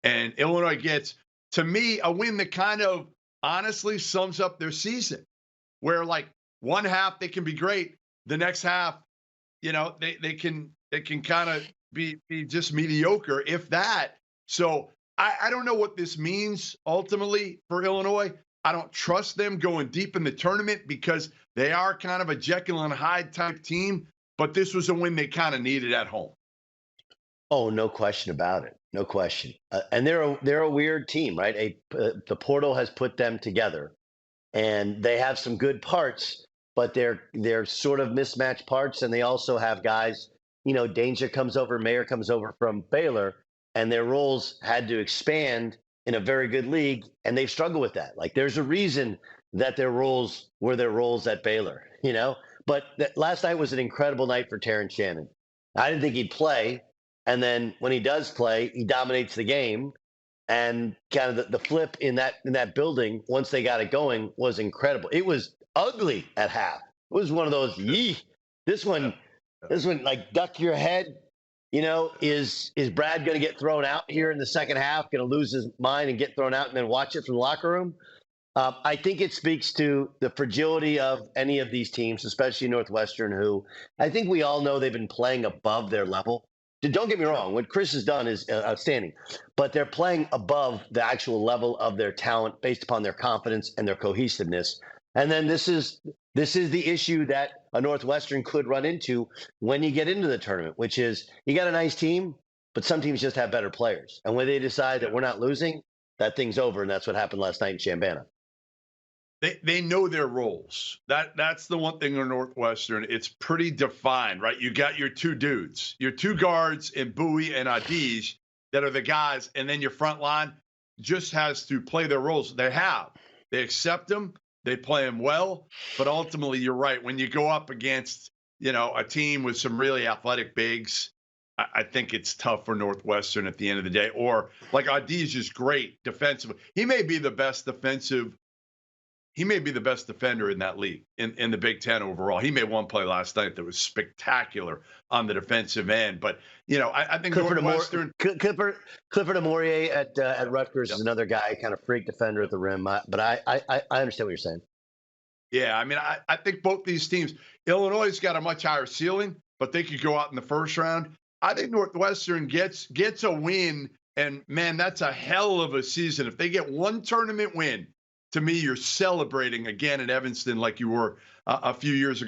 And Illinois gets, to me, a win that kind of honestly sums up their season, where like one half they can be great, the next half, they can kind of be just mediocre, if that. So I don't know what this means ultimately for Illinois. I don't trust them going deep in the tournament because they are kind of a Jekyll and Hyde type team, but this was a win they kind of needed at home. Oh, no question about it. No question. And they're a weird team, right? The portal has put them together, and they have some good parts, but they're sort of mismatched parts, and they also have guys. Danger comes over, Mayer comes over from Baylor, and their roles had to expand in a very good league, and they've struggled with that. Like, there's a reason that their roles were their roles at Baylor, But last night was an incredible night for Terrence Shannon. I didn't think he'd play, and then when he does play, he dominates the game. And kind of the flip in that building once they got it going was incredible. It was ugly at half. It was one of those yee. This one, like duck your head. Is Brad going to get thrown out here in the second half? Going to lose his mind and get thrown out and then watch it from the locker room? I think it speaks to the fragility of any of these teams, especially Northwestern, who I think we all know they've been playing above their level. Don't get me wrong. What Chris has done is outstanding, but they're playing above the actual level of their talent based upon their confidence and their cohesiveness. And then this is the issue that a Northwestern could run into when you get into the tournament, which is you got a nice team, but some teams just have better players. And when they decide that we're not losing, that thing's over. And that's what happened last night in Champaign. They know their roles. That's the one thing on Northwestern. It's pretty defined, right? You got your two dudes, your two guards in Bowie and Adij that are the guys, and then your front line just has to play their roles. They accept them, they play them well, but ultimately, you're right. When you go up against a team with some really athletic bigs, I think it's tough for Northwestern at the end of the day. Or like Adij is great defensively. He may be the best defender in that league, in the Big Ten overall. He made one play last night that was spectacular on the defensive end. But, I think Northwestern. Clifford Amorie at Rutgers is another guy, kind of freak defender at the rim. But I understand what you're saying. Yeah, I mean, I think both these teams, Illinois has got a much higher ceiling, but they could go out in the first round. I think Northwestern gets a win, and, man, that's a hell of a season. If they get one tournament win, to me, you're celebrating again in Evanston like you were a few years ago.